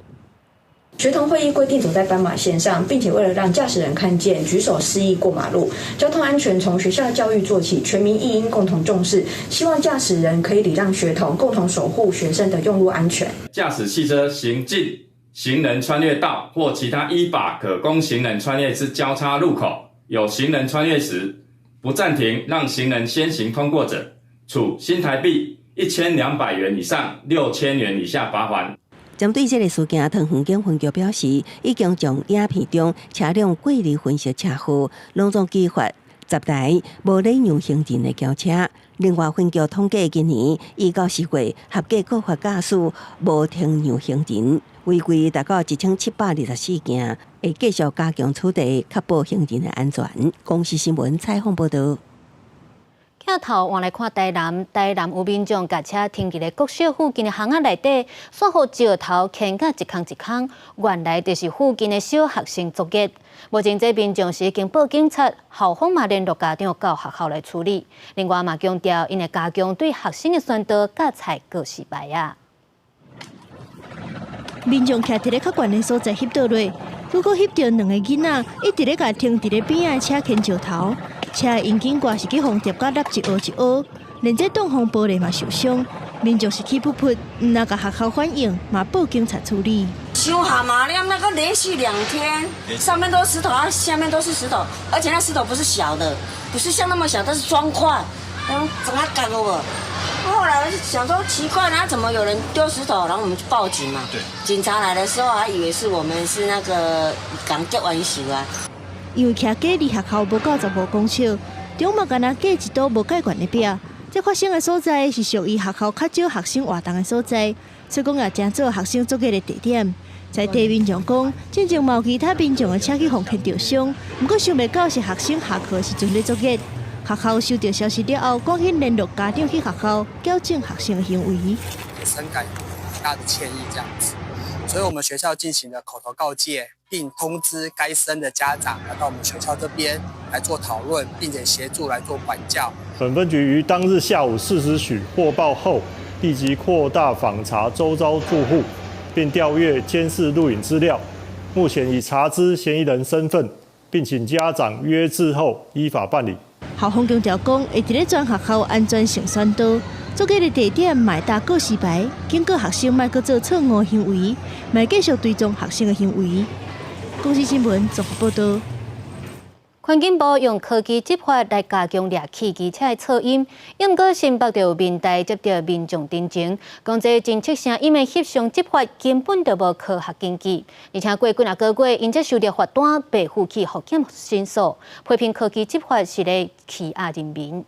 学童会议规定走在斑马线上，并且为了让驾驶人看见，举手示意过马路。交通安全从学校的教育做起，全民亦应共同重视。希望驾驶人可以礼让学童，共同守护学生的用路安全。
驾驶汽车行进行人穿越道或其他依法可供行人穿越之交叉路口，有行人穿越时不暂停让行人先行通过者，处新台币1200元以上6000元以下罚款。
针对这个事件，桃园警分局表示，已经将影片中车辆过离分析车祸，拢总举发10台无礼让行人的轿车。另外，分局统计今年1到4月合计告发驾驶无停让行人，违规达到1724件，会继续加强处理，确保行人的安全。公视新闻采访报道。
镜头往来看台南有民众驾车停伫咧国小附近的巷仔内底，煞好石头牵甲一空一空，原来就是附近的小学生作业。目前这民众是已经报警察，校方嘛联络家长到学校来处理。另外嘛强调，因的家长对学生的宣导教材各失败啊。
民众徛伫咧较悬的所在翕倒落，如果翕到2个囡仔一直咧甲停伫咧边仔车牵石头。车的引擎挂是去互叠甲凹一凹一凹，连这挡风玻璃嘛受伤。民众是气噗噗，唔那甲学校反映，嘛报警察处理。
修蛤蟆链那个连续2天，上面都是石头，下面都是石头，而且那石头不是小的，不是像那么小，它是砖块，怎么赶我？后来我就想说奇怪，那怎么有人丢石头？然后我们就报警嘛。对。警察来的时候还以为是我们是那个刚结完修啊。
因为徛隔离学校无到15公尺，中嘛敢若隔一堵无盖管的壁。这发生的所在是属于学校较少学生活动的所在，所以讲也真做学生作业的地点。在地民众讲，真正嘛有其他民众的车去互牵着伤，不过想袂到是学生下课时阵咧作业。学校收到消息了后，赶紧联络家长去学校矫正学生的行为。
深感很大的歉意，这样子。所以我们学校进行了口头告诫，并通知该生的家长来到我们学校这边来做讨论，并且协助来做管教。
本分局于当日下午4时许获报后，立即扩大访查周遭住户，并调阅监视录影资料。目前已查知嫌疑人身份，并请家长约制后依法办理。
校方强调讲，会伫咧全学校安全性宣导，做计的地点卖打告示牌，警告学生莫搁做错误行为，莫继续追踪学生的行为。公司新闻综合报道。
环境部用科技执法来加强掠汽机车的噪音，因过新北就民代接到民众陈情，讲这侦测声音的翕相执法根本就无科学根据，而且过几啊个月，因则收到罚单，被负起福检申诉，批评科技执法是咧欺压人民。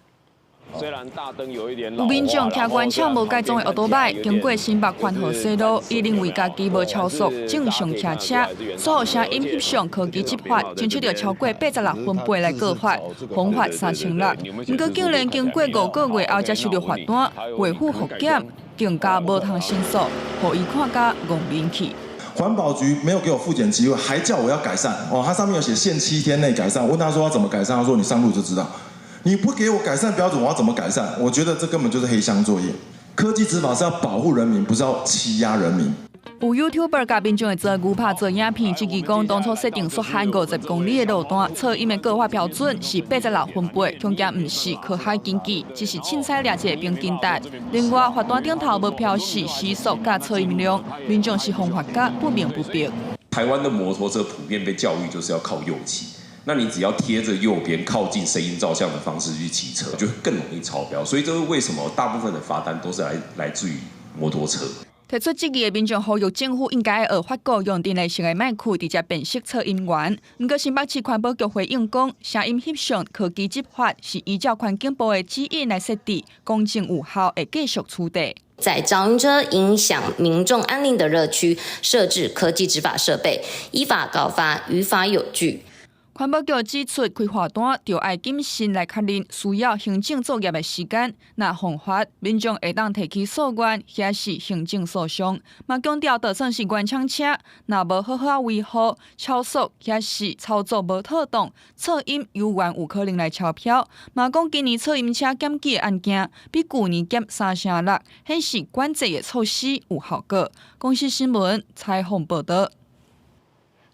虽然大灯有一点
有民众骑原厂无改装的奥多摆，经过新北环河西路，伊认为家己无超速，正常骑车，所有声音翕相科技执法，侦测到超过86分贝来告发，罚款3600。不过竟然经过5个月后才收到罚单，未付福检，更加无通申诉，互伊看甲戆面去。
环保局没有给我复检机会，还叫我要改善哦，它上面有写限7天内改善。我问他说要怎么改善，他说你上路就知道。你不给我改善标准，我要怎么改善？我觉得这根本就是黑箱作业。科技执法是要保护人民，不是要欺压人民。
有 YouTuber 甲民众会做牛拍做影片，质疑讲当初设定速限50公里的路段，噪音的告发标准是86分贝，恐惊唔是科学根据，只是凊彩掠一个平均值。另外，罚单顶头无标示时速甲噪音量，民众是方法甲不明不白。
台湾的摩托车普遍被教育就是要靠右骑。那你只要贴着右边靠近声音照相的方式去骑车，就会更容易超标。所以这是为什么大部分的罚单都是来自于摩托车。
提出质疑的民众呼吁政府应该学法国用电力性的麦克直接辨识噪音源。不过新北市环保局回应讲，声音翕相科技执法是依照环境部的指引来设置，公正有效，会继续处理。
在噪音车影响民众安宁的热区设置科技执法设备，依法告发，于法有据。
环保局指出，开罚单就要谨慎来确认需要行政作业的时间。若犯法，民众会当提起诉愿，或是行政诉讼。嘛强调，就算是原厂车，若无好好维护、超速或是操作无妥当，噪音有缘有可能来超标。嘛讲今年噪音车检举的案件比去年减3成6，显示管制的措施有效果。公司新闻采访报道。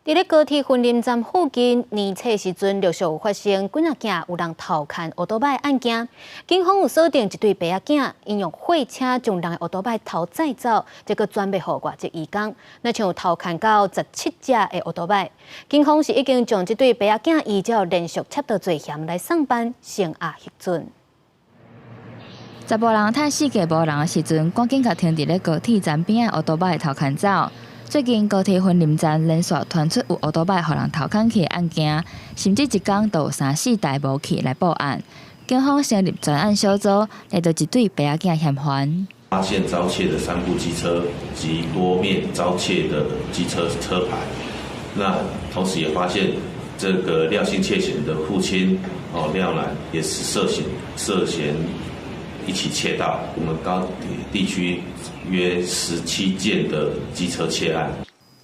伫咧高铁分林站附近，年初时阵陆续有发生几啊件有人偷牵奥多摆案件。警方有锁定一对白仔囝，因用货车将人的奥多摆偷载走，结果转卖互外籍移工。那像有偷牵到17架的奥多摆，警方是已经将这对白仔囝依照连续窃盗罪嫌来上班，声押核准。
查甫人趁世界无人的时阵，赶紧甲停伫咧高铁站边的奥多摆偷牵走。最近高铁分林站连续传出有奥多摆互人偷牵去的案件，甚至一天都有3、4台无去来报案。警方成立专案小组，来到一对白仔囝嫌犯。
发现遭窃的3部机车及多面遭窃的机车车牌。那同时也发现这个廖姓窃嫌的父亲廖男也是涉嫌一起窃盗我们高铁地区约17件的机车窃案。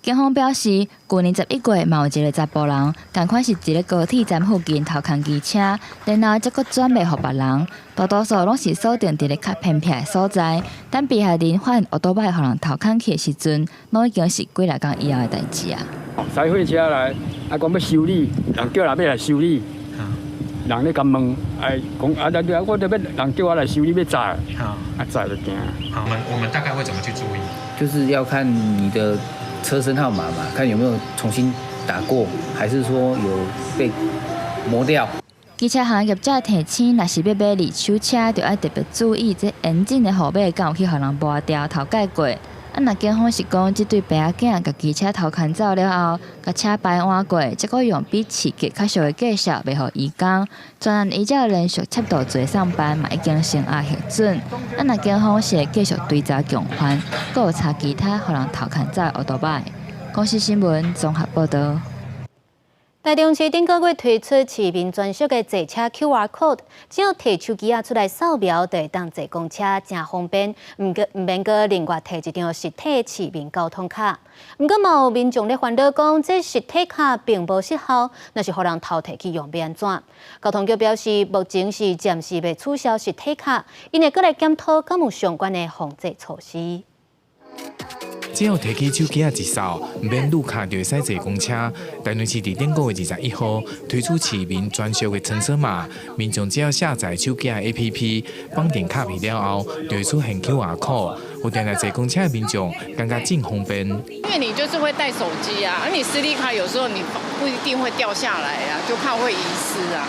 警方表示，去年11月，嘛有一个查甫人，同款是伫咧高铁站附近偷牵机车，然后再搁转卖互别人。大多数拢是锁定伫咧较偏僻的所在，等被害人发现奥多摆互人偷牵去的时阵，拢已经是几来天以后的代志啊。
载货车来，讲要修理，人叫人要来修理。人咧咁问，讲我这边人叫我来修理要载，载就惊。
我们大概会怎么去注意？
就是要看你的车身号码嘛，看有没有重新打过，还是说有被磨掉。
机车行业者提醒，若是要买二手车，就要特别注意这引擎的后尾敢有去互人拔掉、头盖过。若警方是讲，这对白仔囝甲机车偷牵走了后，甲车牌换过，再搁用比刺激较俗的介绍卖互移工。专案依照连续窃盗罪上班，嘛已经声押核准。若警方是会继续追查共犯，阁有查其他互人偷牵走的奥多摆。公司新闻综合报道。
台中市顶个月推出市民专属的坐车 QR code， 只要摕手机出来扫描，就会当坐公车，真方便。唔免个另外摕一张实体市民交通卡。唔过嘛有民众咧烦恼讲，这实体卡并无失效，那是互人偷摕去用要安怎？交通局表示，目前是暂时未取消实体卡，因会搁来检讨敢有相关的防治措施。
只要提起手机一扫，唔免路卡就会使坐公车。台南市伫顶个月21号推出市民专属的乘车码，民众只要下载手机 APP， 绑定卡片了后，就会出现 QR code。有定来坐公车的民众感觉真方便。
因为你就是会带手机啊，而你实体卡有时候你不一定会掉下来啊，就怕会遗失啊。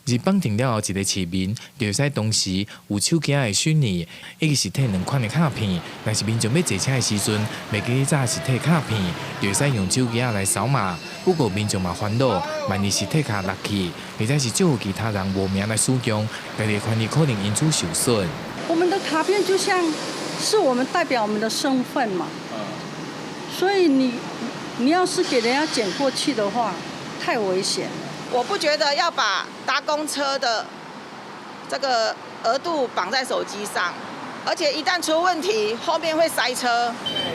而绑定了后，一个市民就会使同时有手机的虚拟以及实体两款的卡片。若是民众要坐车的时阵，袂记去查实体卡片，就会使用手机来扫码。不过民众嘛烦恼，万一实体卡落去，或者是借有其他人无名来使用，家己权利可能因此受损。
我们的卡片就像是我们代表我们的身份嘛，所以你要是给人家捡过去的话，太危险了。
我不觉得要把搭公车的这个额度绑在手机上，而且一旦出问题，后面会塞车。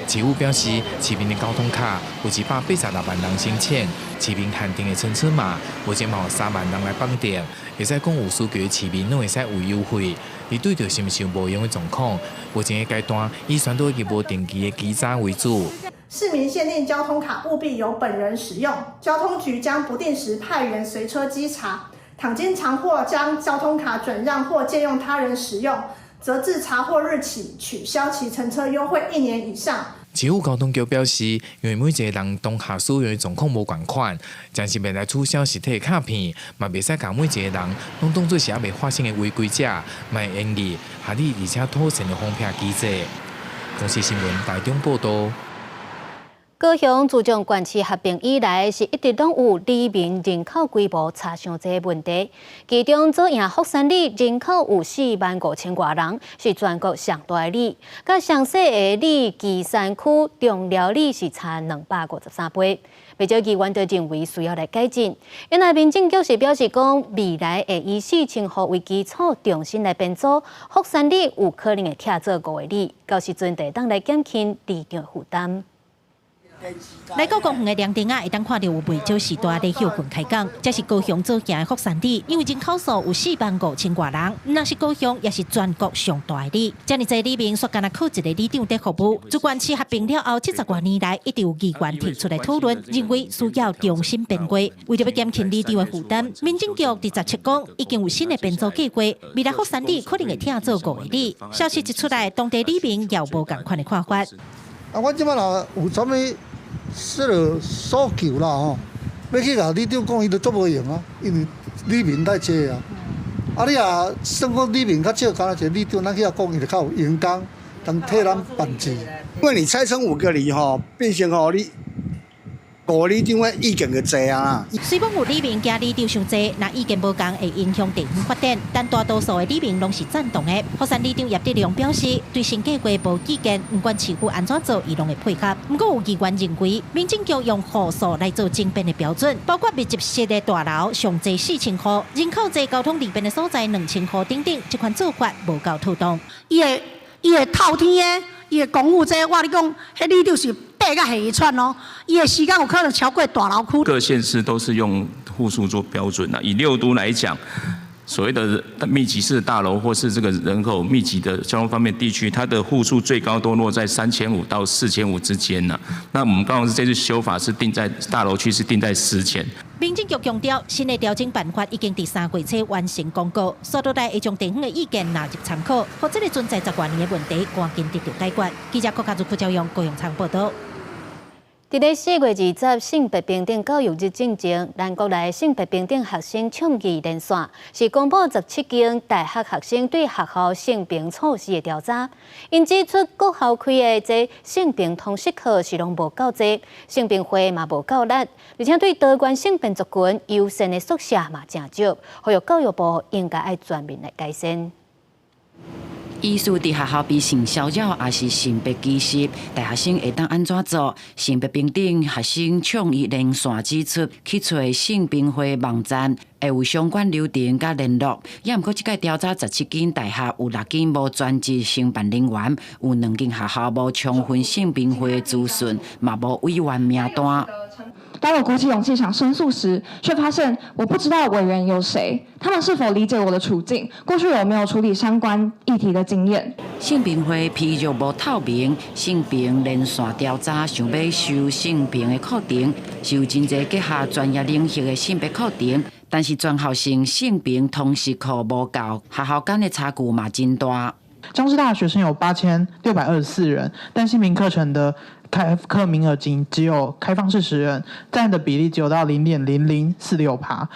市府表示，市民的交通卡有186万人申请，市民限定的乘车码，目前嘛有3万人来绑定，会使讲有需求的市民拢会使有优惠。而对着是毋是有无用的状况，目前的阶段以选择一无定期的基站为主。
市民限定交通卡务必由本人使用，交通局将不定时派员随车稽查，倘经查获将交通卡转让或借用他人使用，则自查获日起取消其乘车优惠1年以上。
市府交通局表示，因为每一个人当下使用的状况无同款，暂时未来取消实体卡片，嘛袂使将每一个人拢当作是还未发生的违规者，嘛会建议合理而且妥善的防骗机制。公视新闻台中报道。
高雄自从县市合并以来，是一直拢有里民人口规模差伤济的问题。其中左营福山里人口有45000多人，是全国上大的里。甲上细的里旗山区中寮里是差253倍。不少议员都认为需要来改进。原来民政局是表示讲，未来会以4000户为基础，重新来编组。福山里有可能会拆做5个里，到时阵就当来减轻里长的负担。
来到公园的凉亭啊，会当看到有未少时代咧休困开讲。这是高雄左营的福山里，因为人口数有45000多人，若是高雄，也是全国上大的里。这么侪里面，说干那靠一个里长在服务。自县市合并了后，70多年来，一直有议员提出来讨论，认为需要重新编规。为了要减轻里长的负担，民政局伫17讲已经有新的编组计划，未来福山里可能会拆做5个里。消息一出来，当地里民也有无同款的看法。
我即摆若有啥物？诉求啦吼，要去甲里长讲，伊就做无用啊，因为里民太济啊。你也算讲里民较少，敢若一个里长，咱去遐讲，伊就较有员工，通替咱办事。
因为你拆成5个里吼，变成吼你5个里长的意见就济啊。
虽讲有里民惊里长伤济，那意见无同会影响地方发展，但大多数的里民拢是赞同的。福山里长叶德良表示，对新计划无意见，不管市府安怎做，伊拢会配合。不过有议员认为，民政局用户数来做争辩的标准，包括密集式的大楼上济4000户，人口济交通利便的所在2000户等等，这款做法无够妥当。
伊会透天的，伊的公务这，我你讲，迄里就是爬到下一串哦，伊的时间有可能超过大楼区。
各县市都是用户数做标准以6都来讲，所谓的密集式大楼或是这个人口密集的交通方面地区，它的户数最高都落在3500到4500之间呢。那我们刚好是这次修法是定在大楼区是定在4000。
民政局强调，新的调整办法已经第3月初完成公告，所到来会将地方的意见纳入参考，或者存在10多年的问题，赶紧得到解决。记者郭家祖、柯兆阳、高雄场报道。
伫咧4月20日性别平等教育日进前，咱国内性别平等学生倡议连线是公布17间大学学生对学校性平措施的调查。因指出，各校开的这性平通识课是拢无够多，性平会嘛无够力，而且对多元性别族群优先的宿舍嘛真少，呼吁教育部应该爱全面来改善。
意思伫学校被性骚扰，也是性别歧视，大学生会当安怎做？性别平等学生倡议连线指出，去找性平会网站，会有相关流程甲联络。也毋过，即届调查17间大学有6间无专职承办人员，有2间学校无充分性平会的资讯，嘛无委员名单。
当我鼓起勇气想申诉时，却发现我不知道委员有谁，他们是否理解我的处境，过去有没有处理相关议题的经验。
性平会披露无透明，性平连线调查想要收性平的课程，是有真侪结合专业领域的性别课程，但是全校性性平通识课无够，学校间的差距嘛真大。
彰师大学生有8624人，但性平课程的开课名额只有开放40人，占的比例只有到0.0046%。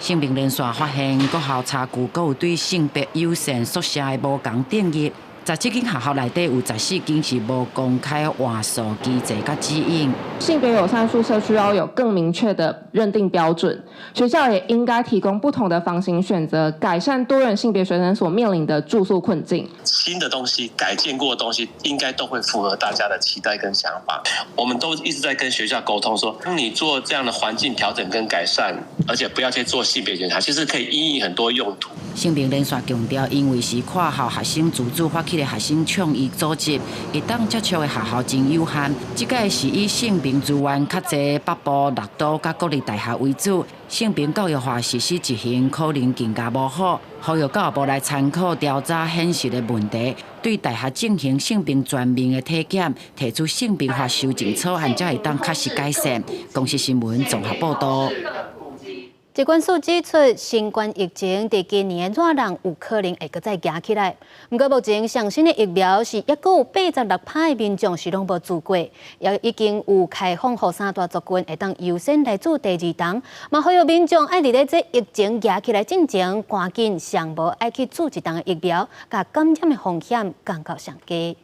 性平连线发现，各校差距，各有对性别友善宿舍的无同定义。17间学校内底有14间是无公开话术机制甲指引。
性别友善宿舍需要有更明确的认定标准，学校也应该提供不同的房型选择，改善多元性别学生所面临的住宿困境。
新的东西、改建过的东西，应该都会符合大家的期待跟想法。我们都一直在跟学校沟通说，当你做这样的环境调整跟改善，而且不要去做性别检查，其实可以因应很多用途。
性平连线强调，因为是跨校学生自主发起的学生倡议组织，会当接触的学校真有限。这届是以性平资源较侪北部6都甲国立大学为主，性平教育化实施执行可能更加无好。呼吁教育部来参考调查显示的问题，对大学进行性平全面的体检，提出性平法修正草案，才会当确实改善。公视新闻综合报道。
疾管署指出，新冠疫情在今年热浪有可能会再加起来。不过目前上新的疫苗是还佫有86%的民众是拢无做过，也已经有开放予3大族群会当优先来做第2档。嘛，呼吁民众爱伫咧这疫情加起来之前，赶紧上无爱去做1档的疫苗，甲感染的风险降到上低。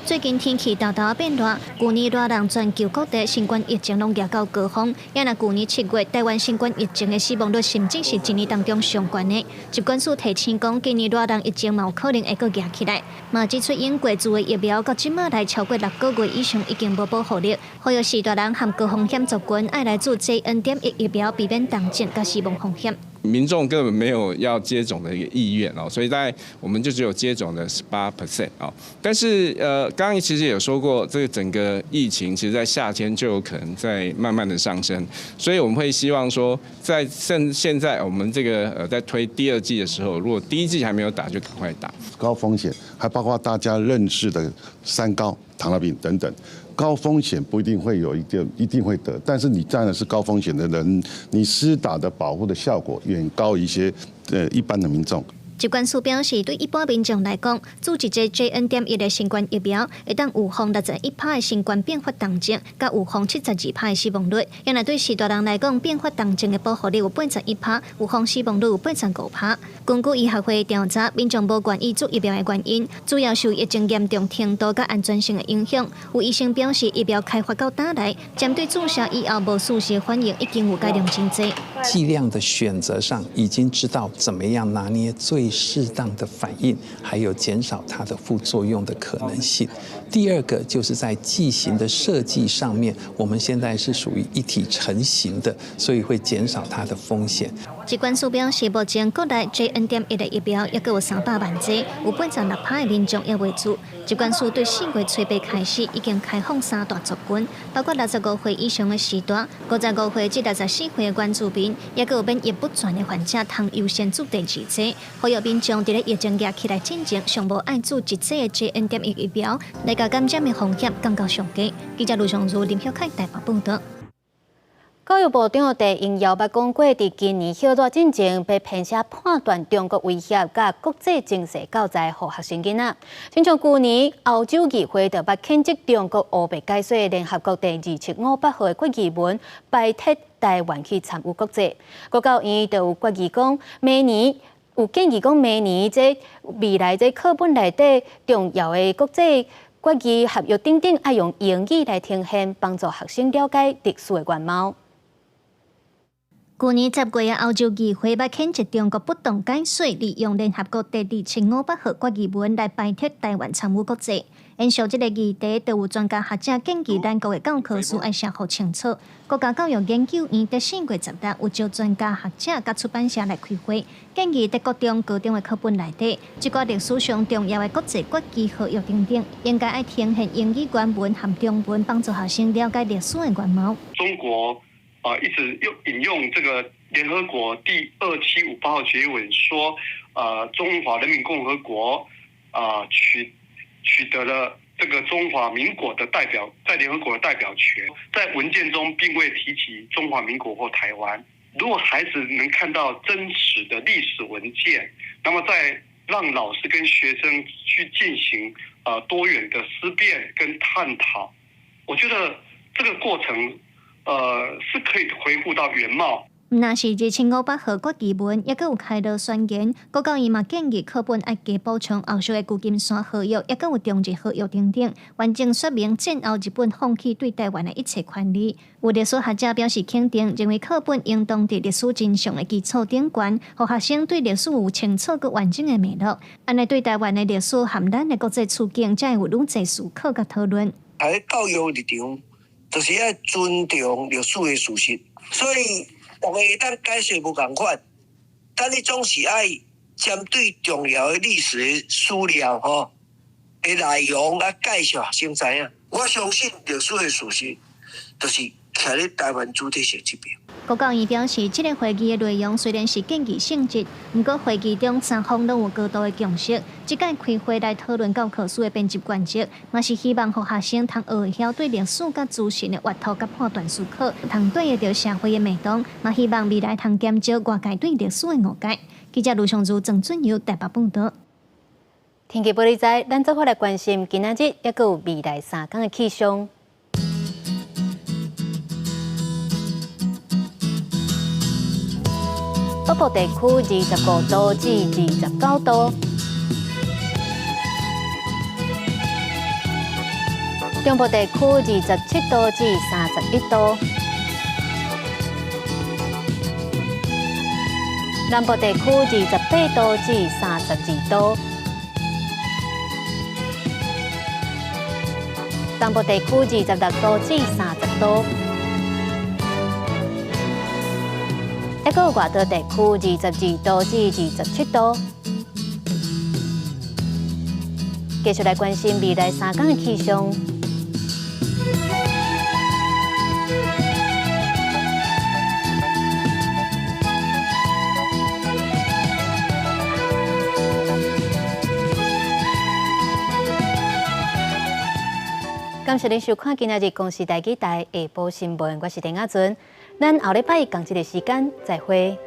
最近天气豆豆变热，去年热浪全球各地新冠疫情拢达到高峰，也若去年7月台湾新冠疫情的死亡率甚至是一年当中上悬的。疾管署提醒讲，今年热浪疫情嘛有可能会佫加起来。嘛指出用过注的疫苗到即马来超过6个月以上已经无保护力，呼吁4大人和高风险族群爱来做 JN.1 疫苗，避免重症甲死亡风险。
民众根本没有要接种的一个意愿哦，所以我们就只有接种的18%哦。但是刚刚其实也说过，这个整个疫情其实在夏天就有可能在慢慢的上升，所以我们会希望说，在现在我们这个在推第2剂的时候，如果第1剂还没有打，就赶快打。
高风险还包括大家认识的3高、糖尿病等等。高风险不一定会有一定会得，但是你占的是高风险的人，你施打的保护的效果远高一些一般的民众。
疾管署表示，对一般民众来讲，注一剂 JN.1 的新冠疫苗，会当预防61%的新冠并发重症，甲预防72%的死亡率。也若对4大人来讲，并发重症的保护率有81%，预防死亡率有85%。根据医学会调查，民众无愿意做疫苗的原因，主要受疫情严重程度甲安全性的影响。有医生表示，疫苗开发到今来，针对注射以后无舒适的反应已经有改良真济。
剂量的选择上，已经知道怎么样拿捏最适当的反应，还有减少它的副作用的可能性。第2个就是在剂型的设计上面，我们现在是属于一体成型的，所以会减少它的风险。
疾管署表示，目前国内 JN.1 的疫苗也有300万剂，有86%的民众也未做。疾管署对4月初8开始已经开放3大族群，包括65岁以上的时代、55岁至64岁的关注民，也有免疫不全的患者，通优先做第2剂。呼吁民众在咧疫情压起来之前，尚无爱做1剂的 JN.1 疫苗，来甲感染的风险降到上低。记者卢尚如、林晓凯台北报道。
教育部长陈英耀捌讲过，伫今年休热之前，被编写判断中国威胁甲国际情势教材予学生囡仔。亲像去年欧洲议会就捌谴责中国乌白解说联合国第275号的决议文，拜托台湾去参与国际。国教院就有建议讲，明年未来这课本内底重要的国际决议合约等等，爱用英语来呈现，帮助学生了解历史的原貌。
去年10月，欧洲议会要谴责中国不当解释，利用联合国第258号决议文来摆脱台湾参与国际。延续这个议题，就有专家学者建议咱国的教科书要写好清楚。国家教育研究院在4月10日有招专家学者甲出版社来开会，建议在各中高中的课本内底，即个历史上重要的国际国旗号约等等，应该要呈现英语原文和中文，帮助学生了解历史的原貌。
中国一直引用这个联合国第2758号决议文说，中华人民共和国取得了这个中华民国的代表，在联合国的代表权，在文件中并未提及中华民国或台湾。如果孩子能看到真实的历史文件，那么再让老师跟学生去进行多元的思辨跟探讨，我觉得这个过程是可以恢复到原貌。
那是2500号国旗文，也有开路宣言，国教院嘛建议课本要加补充后续的旧金山合约，也有中日合约等等，完整说明战后日本放弃对台湾的一切权利。有历史学者表示肯定，认为课本应当在历史真相的基础顶悬，让学生对历史有清楚佮完整的脉络，安尼对台湾的历史和咱的国际处境，才会有愈侪思考佮讨论。
喺教育立场，就是要尊重历史的事实，所以。我们一旦解释不同款，但你总是爱针对重要的历史的史料的内容来介绍学生知影。我相信历史的事实，就是徛在台湾主体性这边。
国教院表示，这个会议的内容虽然是建议性质，不过会议中三方都有高度的共识。这届开会来讨论教科书的编辑原则，也是希望让学生通学会晓对历史甲资讯的阅读甲判断思考，通对得到社会的脉动。也希望未来通减少外界对历史的误解。记者卢尚如、郑准佑台北报道。
天气报你知，咱做伙来关心今仔日也有未来3天的气象。北部地区25度至29度，中部地区27度至31度，南部地区28度至32度，东部地区26度至30度。还有外岛地区22度至27度。继续来关心未来3天的气象。感谢您收看今仔日公视台记台下晡新闻，我是丁雅纯。咱后礼拜一同一个时间再会。